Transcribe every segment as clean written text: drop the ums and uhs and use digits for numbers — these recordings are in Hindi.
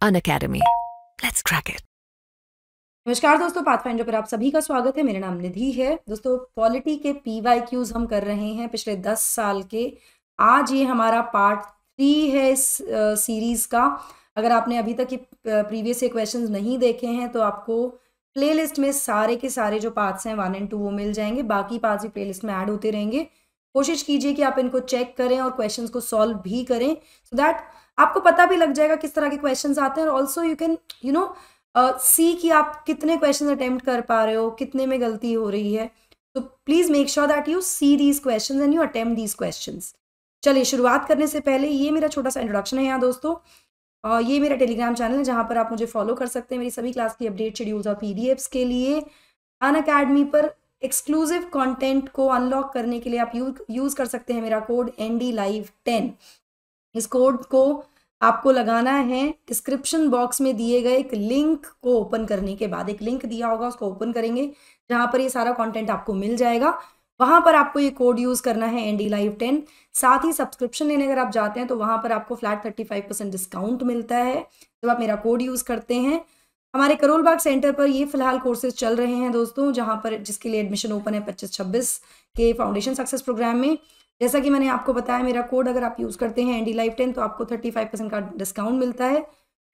Unacademy. Let's crack it. नमस्कार दोस्तों, पाथफाइंडर पर आप सभी का स्वागत है। मेरा नाम निधि है। दोस्तों, पॉलिटी के PYQs हम कर रहे हैं पिछले 10 साल के। आज ये हमारा पार्ट 3 है इस सीरीज का। अगर आपने अभी तक प्रीवियस क्वेश्चंस नहीं देखे हैं तो आपको प्लेलिस्ट में सारे के सारे जो पार्ट्स हैं 1 और 2 वो मिल जाएंगे। बाकी पार्ट्स भी प्लेलिस्ट में ऐड होते रहेंगे। कोशिश कीजिए कि आप इनको चेक करें और क्वेश्चंस को सॉल्व भी करें, सो दैट आपको पता भी लग जाएगा किस तरह के क्वेश्चंस आते हैं। और ऑल्सो यू कैन सी कि आप कितने क्वेश्चन अटेम्प्ट कर पा रहे हो, कितने में गलती हो रही है। तो please make sure that you see these questions and you attempt these questions. चलिए, शुरुआत करने से पहले ये मेरा छोटा सा इंट्रोडक्शन है यहाँ दोस्तों। ये मेरा टेलीग्राम चैनल है जहाँ पर आप मुझे फॉलो कर सकते हैं मेरी सभी क्लास की अपडेट, शेड्यूल्स और PDFs के लिए। अनअकैडमी पर एक्सक्लूसिव कंटेंट को अनलॉक करने के लिए आप यूज कर सकते हैं मेरा कोड NDLive10। इस कोड को आपको लगाना है डिस्क्रिप्शन बॉक्स में दिए गए एक लिंक को ओपन करने के बाद। एक लिंक दिया होगा, उसको ओपन करेंगे जहां पर ये सारा कंटेंट आपको मिल जाएगा। वहां पर आपको ये कोड यूज करना है NDLive10। साथ ही सब्सक्रिप्शन लेने अगर आप जाते हैं तो वहां पर आपको फ्लैट 35% डिस्काउंट मिलता है जब आप मेरा कोड यूज करते हैं। हमारे करोल बाग सेंटर पर ये फिलहाल कोर्सेज चल रहे हैं दोस्तों, जहां पर जिसके लिए एडमिशन ओपन है 25-26 के फाउंडेशन सक्सेस प्रोग्राम में। जैसा कि मैंने आपको बताया, मेरा कोड अगर आप यूज़ करते हैं NDLive10 तो आपको 35% का डिस्काउंट मिलता है।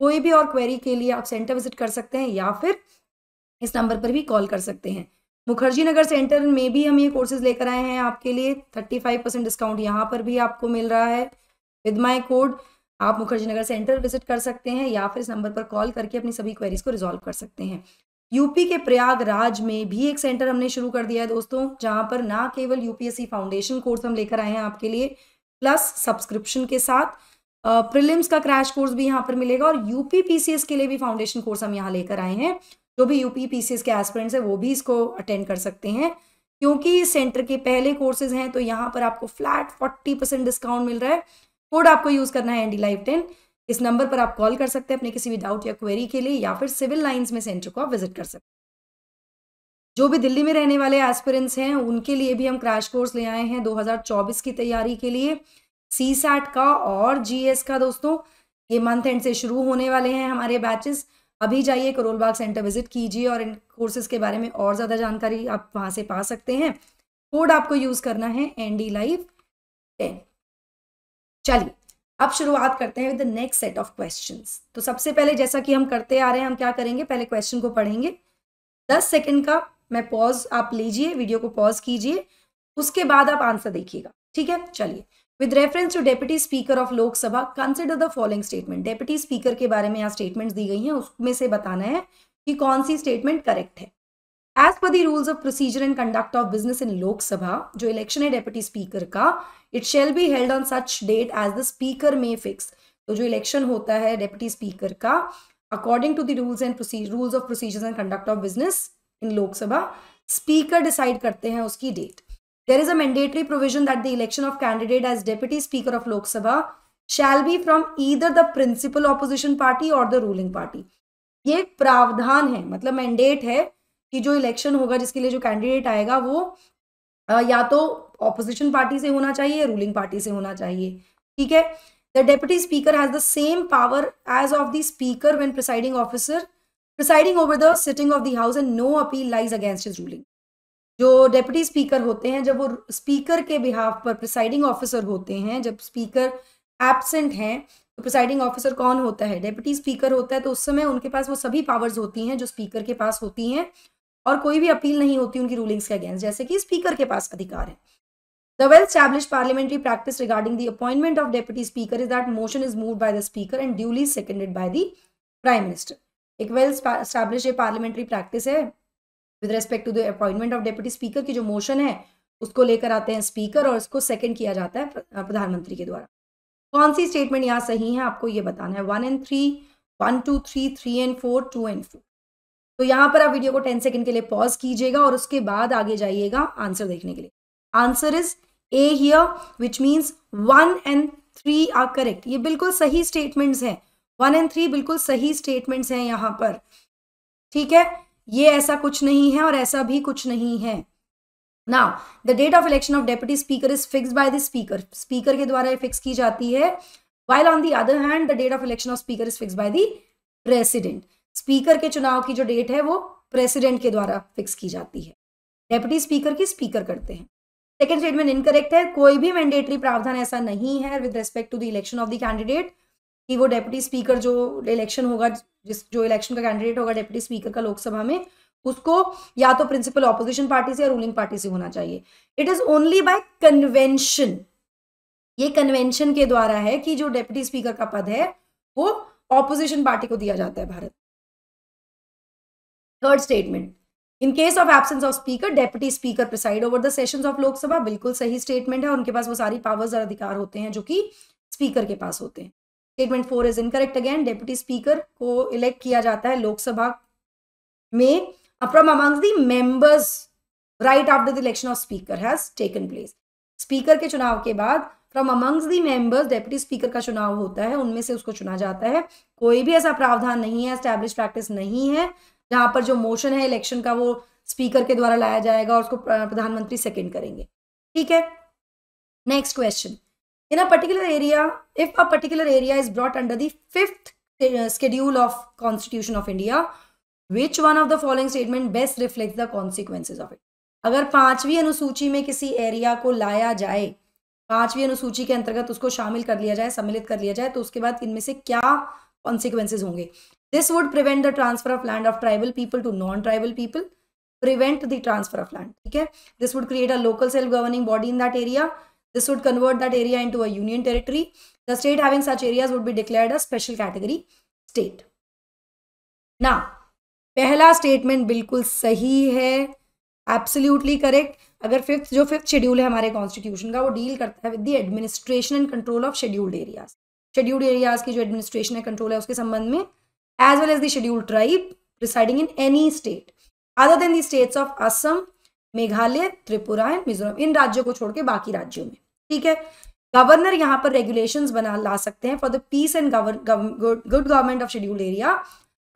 कोई भी और क्वेरी के लिए आप सेंटर विजिट कर सकते हैं या फिर इस नंबर पर भी कॉल कर सकते हैं। मुखर्जी नगर सेंटर में भी हम ये कोर्सेज लेकर आए हैं आपके लिए। 35% डिस्काउंट यहाँ पर भी आपको मिल रहा है विद माई कोड। आप मुखर्जी नगर सेंटर विजिट कर सकते हैं या फिर इस नंबर पर कॉल करके अपनी सभी क्वेरीज को रिजॉल्व कर सकते हैं। यूपी के प्रयागराज में भी एक सेंटर हमने शुरू कर दिया है दोस्तों, जहां पर ना केवल UPSC फाउंडेशन कोर्स हम लेकर आए हैं आपके लिए, प्लस सब्सक्रिप्शन के साथ प्रीलिम्स का क्रैश कोर्स भी यहाँ पर मिलेगा और UP PCS के लिए भी फाउंडेशन कोर्स हम यहाँ लेकर आए हैं। जो भी UP PCS के एस्पिरेंट्स हैं वो भी इसको अटेंड कर सकते हैं। क्योंकि इस सेंटर के पहले कोर्सेज हैं तो यहाँ पर आपको फ्लैट 40% डिस्काउंट मिल रहा है। कोड आपको यूज करना है NDLive10। इस नंबर पर आप कॉल कर सकते हैं अपने किसी भी डाउट या क्वेरी के लिए, या फिर सिविल लाइंस में सेंटर को आप विजिट कर सकते हैं। जो भी दिल्ली में रहने वाले एस्पिरेंट्स हैं उनके लिए भी हम क्रैश कोर्स ले आए हैं 2024 की तैयारी के लिए, CSAT का और GS का दोस्तों। ये मंथ एंड से शुरू होने वाले हैं हमारे बैचेस। अभी जाइए करोल बाग सेंटर विजिट कीजिए और इन कोर्सेज के बारे में और ज़्यादा जानकारी आप वहाँ से पा सकते हैं। कोड आपको यूज़ करना है NDLive10। चलिए, अब शुरुआत करते हैं with the next set of questions. तो सबसे पहले जैसा कि हम करते आ रहे हैं, हम क्या करेंगे, पहले क्वेश्चन को पढ़ेंगे। 10 सेकंड का मैं पॉज आप लीजिए, वीडियो को पॉज कीजिए, उसके बाद आप आंसर देखिएगा, ठीक है। चलिए, with reference to deputy speaker of Lok Sabha consider the following statement. Deputy speaker के बारे में यहाँ स्टेटमेंट्स दी गई हैं, उसमें से बताना है कि कौन सी स्टेटमेंट करेक्ट है। As per the rules of procedure and conduct of business in Lok Sabha, जो इलेक्शन है डेप्यूटी स्पीकर का, it shall be held on such date as the speaker may fix. तो जो इलेक्शन होता है डेप्यूटी स्पीकर का, according to the rules of procedures and conduct of business in Lok Sabha, speaker decide करते हैं उसकी date. There is a mandatory provision that the election of candidate as deputy speaker of Lok Sabha shall be from either the principal opposition party और द रूलिंग पार्टी। ये एक प्रावधान है, मतलब मैंडेट है कि जो इलेक्शन होगा, जिसके लिए जो कैंडिडेट आएगा वो या तो ऑपोजिशन पार्टी से होना चाहिए, रूलिंग पार्टी से होना चाहिए, ठीक है। The deputy speaker has the same power as of the speaker when presiding officer presiding over the sitting of the house and no appeal lies against his ruling. जो डेप्यूटी स्पीकर होते हैं, जब वो स्पीकर के बिहाफ पर प्रिसाइडिंग ऑफिसर होते हैं, जब स्पीकर एब्सेंट हैं तो प्रिसाइडिंग ऑफिसर कौन होता है, डेप्यूटी स्पीकर होता है। तो उस समय उनके पास वो सभी पावर्स होती हैं जो स्पीकर के पास होती हैं और कोई भी अपील नहीं होती उनकी रूलिंग्स के अगेंस्ट, जैसे कि स्पीकर के पास अधिकार है। The well-established parliamentary practice regarding the appointment of deputy speaker is that motion is moved by the speaker and duly seconded by the prime minister. एक well-established parliamentary practice है with respect to the appointment of deputy speaker की जो मोशन है उसको लेकर आते हैं स्पीकर और उसको सेकंड किया जाता है प्रधानमंत्री के द्वारा। कौन सी स्टेटमेंट यहाँ सही है आपको ये बताना है। 1 and 3, 1, 2, 3, 3 and 4, 2 and 4। तो यहाँ पर आप वीडियो को 10 सेकंड के लिए पॉज कीजिएगा और उसके बाद आगे जाइएगा आंसर देखने के लिए। Answer is A here, which means 1 and 3 are correct। ये बिल्कुल सही स्टेटमेंट्स हैं, 1 and 3 बिल्कुल सही स्टेटमेंट्स हैं यहाँ पर, ठीक है। ये ऐसा कुछ नहीं है और ऐसा भी कुछ नहीं है। Now, the date of election of deputy speaker is fixed by the speaker। Speaker के द्वारा फिक्स की जाती है। While on the other hand, the date of election of speaker is fixed by the president. Speaker के चुनाव की जो डेट है वो प्रेसिडेंट के द्वारा फिक्स की जाती है, डेप्यूटी स्पीकर की स्पीकर करते हैं। सेकंड स्टेटमेंट इनकरेक्ट है, कोई भी मैंडेटरी प्रावधान ऐसा नहीं है with respect to the election of the candidate कि वो डेप्यूटी स्पीकर जो इलेक्शन होगा, जो इलेक्शन का कैंडिडेट होगा डेप्यूटी स्पीकर का लोकसभा में, उसको या तो प्रिंसिपल ऑपोजिशन पार्टी से या रूलिंग पार्टी से होना चाहिए। It is only by convention, ये कन्वेंशन के द्वारा है कि जो डेप्यूटी स्पीकर का पद है वो ऑपोजिशन पार्टी को दिया जाता है Bharat. Third statement, in case of absence of speaker deputy speaker preside over the sessions of Lok Sabha, बिल्कुल सही स्टेटमेंट है, उनके पास वो सारी पावर्स और अधिकार होते हैं जो कि स्पीकर के पास होते हैं। Statement 4 is incorrect again, deputy speaker को इलेक्ट किया जाता है लोकसभा में from amongst the members right after the election of speaker has taken place. Speaker के चुनाव के बाद from amongst the members deputy speaker का चुनाव होता है, उनमें से उसको चुना जाता है। कोई भी ऐसा प्रावधान नहीं है, एस्टैब्लिश प्रैक्टिस नहीं है जहां पर जो मोशन है इलेक्शन का वो स्पीकर के द्वारा लाया जाएगा और उसको प्रधानमंत्री सेकंड करेंगे। ठीक है, next question, in a particular area, if a particular area is brought under the 5th schedule of constitution of India, which one of the following statement best reflects the consequences of it? अगर 5वीं अनुसूची में किसी एरिया को लाया जाए, 5वीं अनुसूची के अंतर्गत उसको शामिल कर लिया जाए, सम्मिलित कर लिया जाए, तो उसके बाद इनमें से क्या कॉन्सिक्वेंसेज होंगे? This would prevent the transfer of land of tribal people to non tribal people, prevent the transfer of land. ठीक है, this would create a local self governing body in that area, this would convert that area into a union territory, the state having such areas would be declared a special category state. ना पहला स्टेटमेंट बिल्कुल सही है, एब्सोल्युटली करेक्ट। अगर फिफ्थ शेड्यूल है हमारे कॉन्स्टिट्यूशन का, वो डील करता है with the administration and control of scheduled areas. Scheduled areas की जो एडमिनिस्ट्रेशन है, कंट्रोल है उसके संबंध में, as well as the scheduled tribe residing in any state other than the states of Assam, Meghalaya, Tripura and Mizoram, इन राज्यों को छोड़ के बाकी राज्यों में। ठीक है, गवर्नर यहाँ पर रेगुलेशंस बना ला सकते हैं for the peace and good government of scheduled area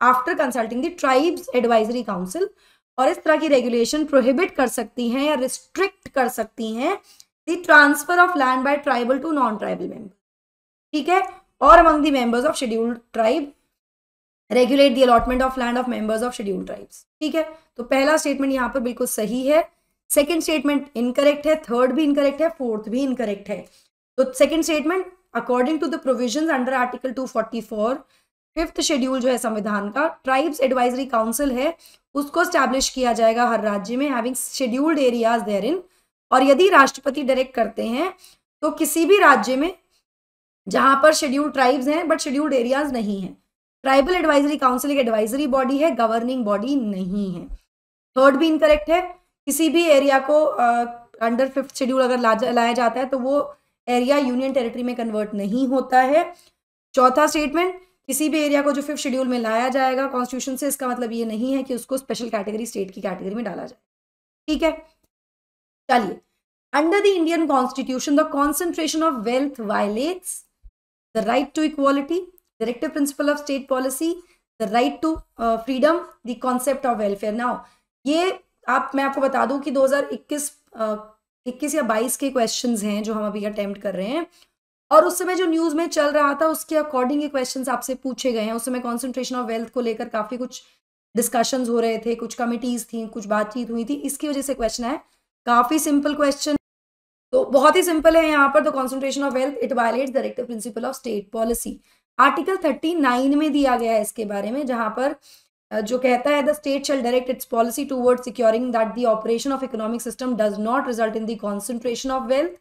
after consulting the tribes advisory council, और इस तरह की रेगुलेशन प्रोहिबिट कर सकती हैं या रिस्ट्रिक्ट कर सकती हैं the transfer of land by tribal to non tribal member. ठीक है, और among the members of scheduled tribe regulate the allotment of land of members of scheduled tribes. ठीक है, तो पहला स्टेटमेंट यहाँ पर बिल्कुल सही है, सेकेंड स्टेटमेंट इनकरेक्ट है, थर्ड भी इनकरेक्ट है, फोर्थ भी इनकरेक्ट है। तो second statement, according to the provisions under article 244 5th schedule जो है संविधान का, ट्राइब्स एडवाइजरी काउंसिल है उसको स्टैब्लिश किया जाएगा हर राज्य में, हैविंग शेड्यूल्ड एरियाज देयरइन, और यदि राष्ट्रपति डायरेक्ट करते हैं तो किसी भी राज्य में जहां पर शेड्यूल्ड ट्राइब्स हैं बट शेड्यूल्ड एरियाज नहीं है, ट्राइबल एडवाइजरी काउंसिल एक एडवाइजरी बॉडी है, गवर्निंग बॉडी नहीं है। थर्ड भी इनकरेक्ट है, किसी भी एरिया को अंडर 5th शेड्यूल अगर लाया जाता है तो वो एरिया यूनियन टेरिटरी में कन्वर्ट नहीं होता है। चौथा स्टेटमेंट, किसी भी एरिया को जो 5th शेड्यूल में लाया जाएगा कॉन्स्टिट्यूशन से, इसका मतलब ये नहीं है कि उसको स्पेशल कैटेगरी स्टेट की कैटेगरी में डाला जाए। ठीक है, चलिए, under the Indian constitution the concentration of wealth violates the right to equality, directive principle of state policy, the right to freedom, the concept of welfare. Now ये मैं आपको बता दूं कि 2021 या 22 के क्वेश्चंस हैं जो हम अभी अटेम्प्ट कर रहे हैं, और उस समय जो न्यूज में चल रहा था उसके अकॉर्डिंग ये क्वेश्चंस आपसे पूछे गए हैं। उस समय कॉन्सेंट्रेशन ऑफ वेल्थ को लेकर काफी कुछ डिस्कशंस हो रहे थे, कुछ कमिटीज थी, कुछ बातचीत हुई थी, इसकी वजह से क्वेश्चन है। काफी सिंपल क्वेश्चन, तो बहुत ही सिंपल है यहाँ पर। तो concentration of wealth it violets directive principle of state policy, article 39 में दिया गया है इसके बारे में, जहां पर जो कहता है the state shall direct its policy towards securing that the operation of economic system does not result in the concentration of wealth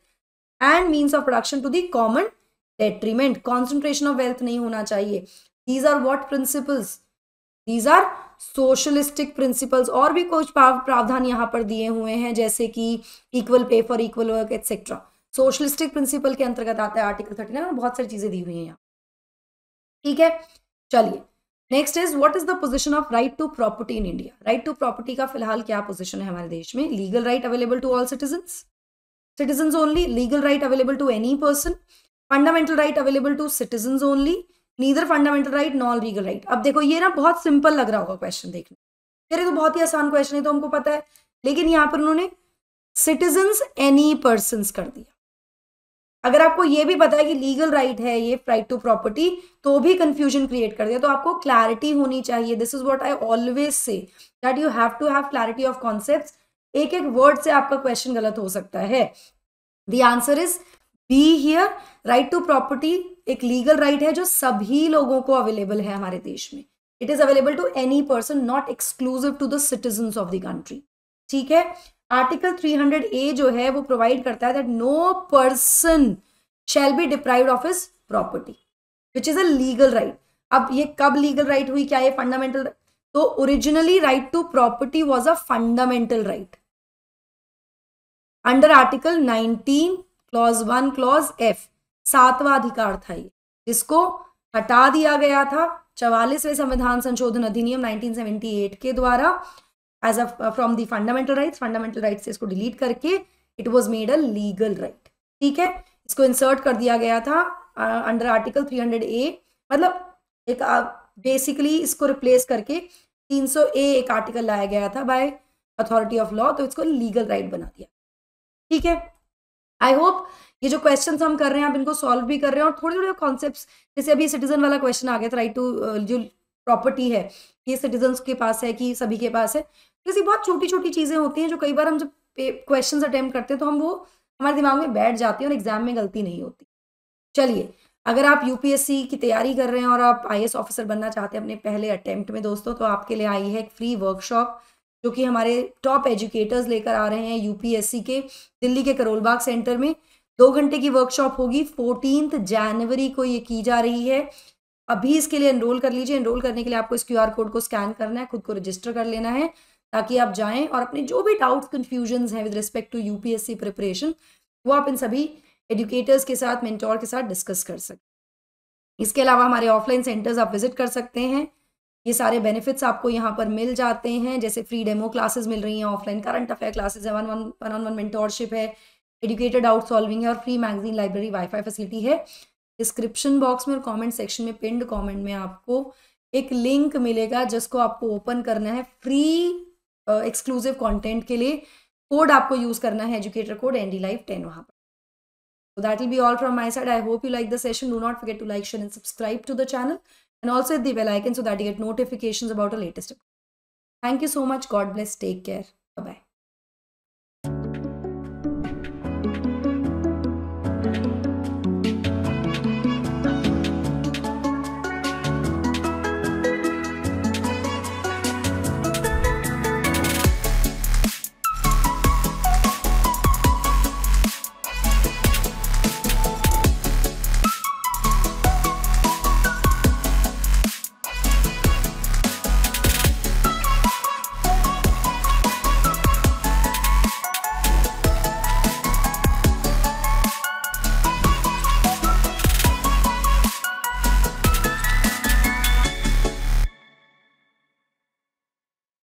and means of production to the common detriment. Concentration of wealth नहीं होना चाहिए। These are what principles? These are socialistic principles. और भी कुछ प्रावधान यहाँ पर दिए हुए हैं जैसे कि equal pay for equal work etcetera, socialistic principle के अंतर्गत आता है आर्टिकल 39 और बहुत सारी चीजें दी हुई हैं यहाँ। ठीक है, चलिए next is what is the position of right to property in India. Right to property का फिलहाल क्या पोजीशन है हमारे देश में? Legal right available to all citizens only, legal right available to any person, fundamental right available to citizens only, neither fundamental right non legal right. अब देखो ये ना बहुत सिंपल लग रहा होगा क्वेश्चन देखने, मेरे तो बहुत ही आसान क्वेश्चन है तो हमको पता है, लेकिन यहाँ पर उन्होंने सिटीजन्स एनी पर्सन कर दिया। अगर आपको ये भी पता है कि लीगल राइट है ये राइट टू प्रॉपर्टी, तो भी कंफ्यूजन क्रिएट कर दिया। तो आपको क्लैरिटी होनी चाहिए। This is what I always say, that you have to have clarity of concepts. एक एक वर्ड से आपका क्वेश्चन गलत हो सकता है। The answer is B here. Right to property एक लीगल राइट है जो सभी लोगों को अवेलेबल है हमारे देश में। It is available to any person, not exclusive to the citizens of the country. ठीक है। आर्टिकल 300A जो है वो प्रोवाइड करता है that no person shall be deprived of his property, which is a legal right. अब ये कब लीगल राइट हुई, क्या ये फंडामेंटल? तो originally right to property was a fundamental right under article 19 clause 1 clause F, 7वां अधिकार था ये, जिसको हटा दिया गया था 44वें संविधान संशोधन अधिनियम 1978 के द्वारा as a from the fundamental rights से इसको डिलीट करके it was made a legal right. ठीक है। इसको इंसर्ट कर दिया गया था अंडर आर्टिकल 300A, मतलब एक बेसिकली इसको रिप्लेस करके 300A एक आर्टिकल लाया गया था बाय अथॉरिटी ऑफ लॉ, तो इसको लीगल राइट बना दिया। ठीक है। आई होप ये जो क्वेश्चंस हम कर रहे हैं आप इनको सॉल्व भी कर रहे हैं, और थोड़े थोड़े कॉन्सेप्ट्स, जैसे अभी सिटीजन वाला क्वेश्चन आ गया था, राइट टू जो प्रॉपर्टी है ये सिटीजन्स के पास है कि सभी के पास है। जैसी बहुत छोटी छोटी चीजें होती हैं जो कई बार हम जब क्वेश्चंस अटेम्प्ट करते हैं तो हम वो हमारे दिमाग में बैठ जाती है और एग्जाम में गलती नहीं होती। चलिए, अगर आप यूपीएससी की तैयारी कर रहे हैं और आप आईएएस ऑफिसर बनना चाहते हैं अपने पहले अटेम्प्ट में दोस्तों, तो आपके लिए आई है एक फ्री वर्कशॉप जो कि हमारे टॉप एजुकेटर्स लेकर आ रहे हैं यूपीएससी के दिल्ली के करोलबाग सेंटर में। 2 घंटे की वर्कशॉप होगी। 14 जनवरी को ये की जा रही है। अभी इसके लिए एनरोल कर लीजिए। एनरोल करने के लिए आपको इस QR कोड को स्कैन करना है, खुद को रजिस्टर कर लेना है, ताकि आप जाएं और अपने जो भी डाउट्स कन्फ्यूजन्स हैं with respect to UPSC preparation वो आप इन सभी एजुकेटर्स के साथ, मेंटोर के साथ डिस्कस कर सकते। इसके अलावा हमारे ऑफलाइन सेंटर्स आप विजिट कर सकते हैं। ये सारे बेनिफिट्स आपको यहाँ पर मिल जाते हैं, जैसे फ्री डेमो क्लासेस मिल रही हैं, ऑफलाइन करंट अफेयर क्लासेस है, वन ऑन वन मेंटोरशिप है, एजुकेटेड डाउट सॉल्विंग है, और free magazine library wifi facility है। डिस्क्रिप्शन बॉक्स में और कमेंट सेक्शन में पिंड कमेंट में आपको एक लिंक मिलेगा जिसको आपको ओपन करना है फ्री एक्सक्लूसिव कंटेंट के लिए। कोड आपको यूज करना है एजुकेटर कोड NDLive10 वहां पर। So that will be all from my side. I hope you like the session. Do not forget to like, share and subscribe to the channel, and also hit the bell icon so that you get notifications about the latest. Thank you so much. God bless. Take care. Bye-bye.